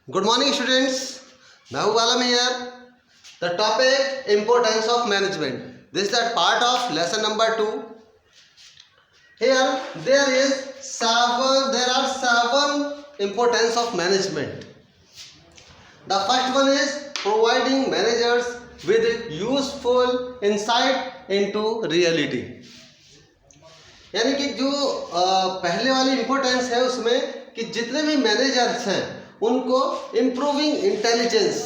Good morning students, मैं हूं Bala Maiyar. The topic importance of management, this the part of lesson number 2। Here there are seven importance of management. The first one is providing managers with useful insight into reality. यानी कि जो पहले वाली importance है उसमें कि जितने भी मैनेजर्स हैं उनको improving intelligence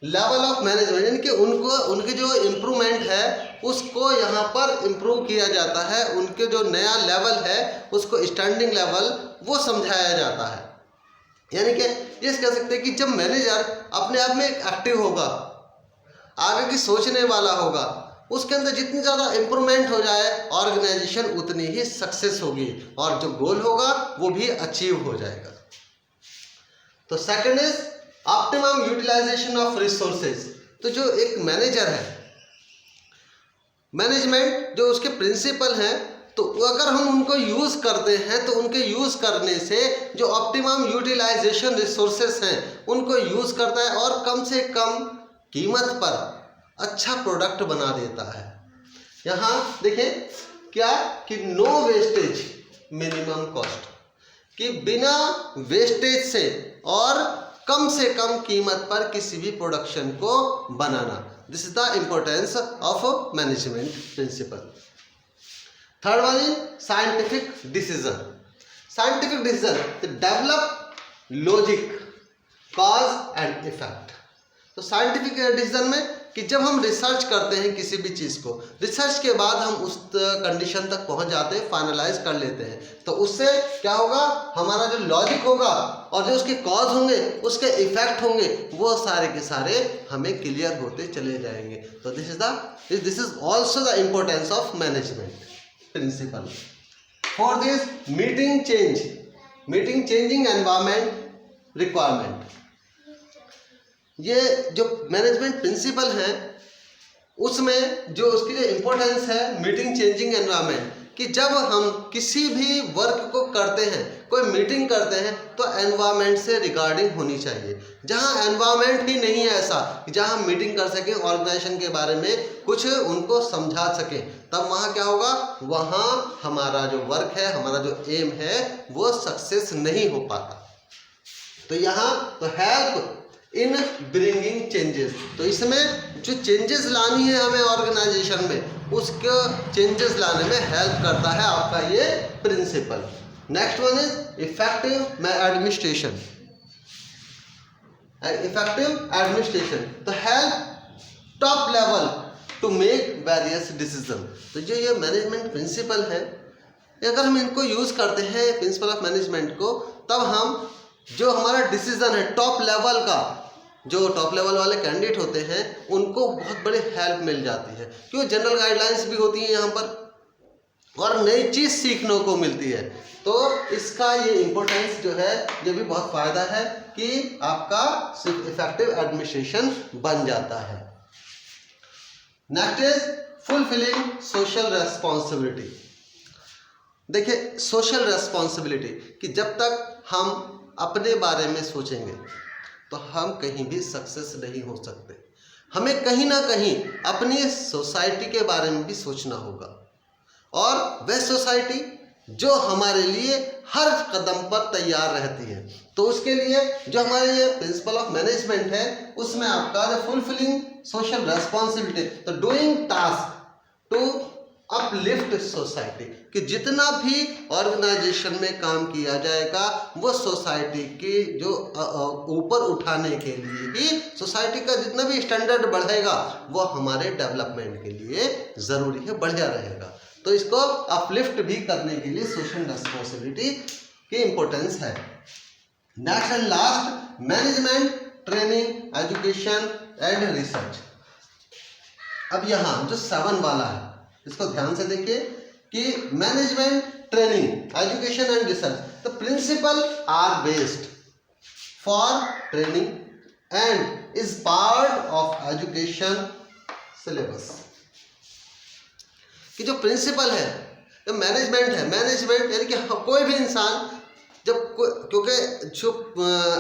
level of management, यानी कि उनके जो इम्प्रूवमेंट है उसको यहाँ पर इम्प्रूव किया जाता है। उनके जो नया लेवल है उसको स्टैंडिंग लेवल वो समझाया जाता है। यानी कि ये कह सकते हैं कि जब मैनेजर अपने आप में एक एक्टिव होगा, आगे की सोचने वाला होगा, उसके अंदर जितनी ज़्यादा इम्प्रूवमेंट हो जाए ऑर्गेनाइजेशन उतनी ही सक्सेस होगी और जो गोल होगा वो भी अचीव हो जाएगा। तो second is optimum utilization of resources. तो जो एक मैनेजर है, मैनेजमेंट जो उसके प्रिंसिपल हैं, तो अगर हम उनको यूज़ करते हैं तो उनके यूज़ करने से जो ऑप्टिमम यूटिलाइजेशन रिसोर्सेज हैं उनको यूज़ करता है और कम से कम कीमत पर अच्छा प्रोडक्ट बना देता है। यहाँ देखें क्या कि नो वेस्टेज मिनिमम कॉस्ट, कि बिना वेस्टेज से और कम से कम कीमत पर किसी भी प्रोडक्शन को बनाना। This is the importance of management principle. Third one is scientific decision. Scientific decision develop logic, cause and effect. तो साइंटिफिक डिसीजन में कि जब हम रिसर्च करते हैं किसी भी चीज़ को, रिसर्च के बाद हम उस कंडीशन तक पहुंच जाते हैं, फाइनलाइज कर लेते हैं, तो उससे क्या होगा, हमारा जो लॉजिक होगा और जो उसके कॉज होंगे, उसके इफेक्ट होंगे, वो सारे के सारे हमें क्लियर होते चले जाएंगे। तो this is also the importance of management principle. For this meeting changing environment requirement. ये जो मैनेजमेंट प्रिंसिपल हैं उसमें जो उसकी जो इम्पोर्टेंस है मीटिंग चेंजिंग एनवायरनमेंट, कि जब हम किसी भी वर्क को करते हैं, कोई मीटिंग करते हैं, तो एनवायरनमेंट से रिगार्डिंग होनी चाहिए। जहां एनवायरनमेंट ही नहीं है ऐसा कि जहां हम मीटिंग कर सकें, ऑर्गेनाइजेशन के बारे में कुछ उनको समझा सकें, तब वहां क्या होगा, वहां हमारा जो वर्क है, हमारा जो एम है वो सक्सेस नहीं हो पाता। तो यहाँ तो हेल्प इन ब्रिंगिंग चेंजेस, तो इसमें जो चेंजेस लानी है हमें ऑर्गेनाइजेशन में, उसको चेंजेस लाने में हेल्प करता है आपका ये principle. Next one is effective administration. तो help top level to make various decision. तो जो ये मैनेजमेंट प्रिंसिपल है, अगर हम इनको यूज करते हैं प्रिंसिपल ऑफ मैनेजमेंट को, तब हम जो हमारा डिसीजन है टॉप लेवल का, जो टॉप लेवल वाले कैंडिडेट होते हैं उनको बहुत बड़ी हेल्प मिल जाती है, क्योंकि जनरल गाइडलाइंस भी होती हैं यहाँ पर और नई चीज़ सीखने को मिलती है। तो इसका ये इम्पोर्टेंस जो है, ये भी बहुत फ़ायदा है कि आपका सिर्फ इफेक्टिव एडमिनिस्ट्रेशन बन जाता है। Next is fulfilling social responsibility. देखिए सोशल रेस्पॉन्सिबिलिटी कि जब तक हम अपने बारे में सोचेंगे तो हम कहीं भी सक्सेस नहीं हो सकते। हमें कहीं ना कहीं अपनी सोसाइटी के बारे में भी सोचना होगा, और वह सोसाइटी जो हमारे लिए हर कदम पर तैयार रहती है। तो उसके लिए जो हमारे ये प्रिंसिपल ऑफ मैनेजमेंट है उसमें आपका जो फुलफिलिंग सोशल रेस्पॉन्सिबिलिटी, तो doing task to uplift society, कि जितना भी ऑर्गेनाइजेशन में काम किया जाएगा वो सोसाइटी की जो ऊपर उठाने के लिए ही, सोसाइटी का जितना भी स्टैंडर्ड बढ़ेगा वो हमारे डेवलपमेंट के लिए ज़रूरी है, बढ़िया रहेगा। तो इसको अपलिफ्ट भी करने के लिए सोशल रेस्पॉन्सिबिलिटी की इम्पोर्टेंस है। Next and last, management training education and research. अब यहाँ जो 7 वाला है इसको ध्यान से देखिए कि management training education and research, the principle are based for training and is part of education syllabus. कि जो प्रिंसिपल है, जो मैनेजमेंट है, मैनेजमेंट यानी कि कोई भी इंसान क्योंकि जो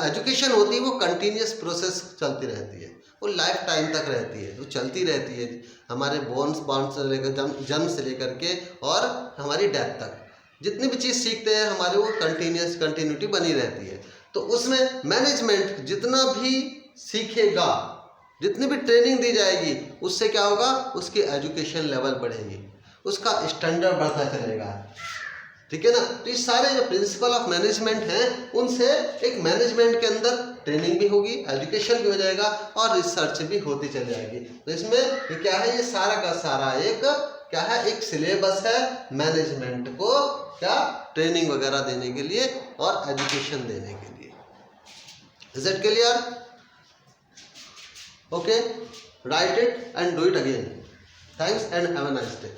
एजुकेशन होती है वो कंटिन्यूस प्रोसेस चलती रहती है, वो लाइफ टाइम तक रहती है, वो चलती रहती है हमारे बॉन्ड से लेकर जन्म से लेकर के और हमारी डेथ तक। जितनी भी चीज़ सीखते हैं हमारे वो कंटिन्यूटी बनी रहती है। तो उसमें मैनेजमेंट जितना भी सीखेगा, जितनी भी ट्रेनिंग दी जाएगी, उससे क्या होगा, उसकी एजुकेशन लेवल बढ़ेगी, उसका स्टैंडर्ड बढ़ता चलेगा। ठीक है ना। तो ये सारे जो प्रिंसिपल ऑफ मैनेजमेंट हैं, उनसे एक मैनेजमेंट के अंदर ट्रेनिंग भी होगी, एजुकेशन भी हो जाएगा और रिसर्च भी होती चली जाएगी। तो इसमें ये क्या है, ये सारा का सारा एक क्या है, एक सिलेबस है मैनेजमेंट को क्या ट्रेनिंग वगैरह देने के लिए और एजुकेशन देने के लिए। Is it clear? Okay, right it and do it again. Thanks and have a nice day.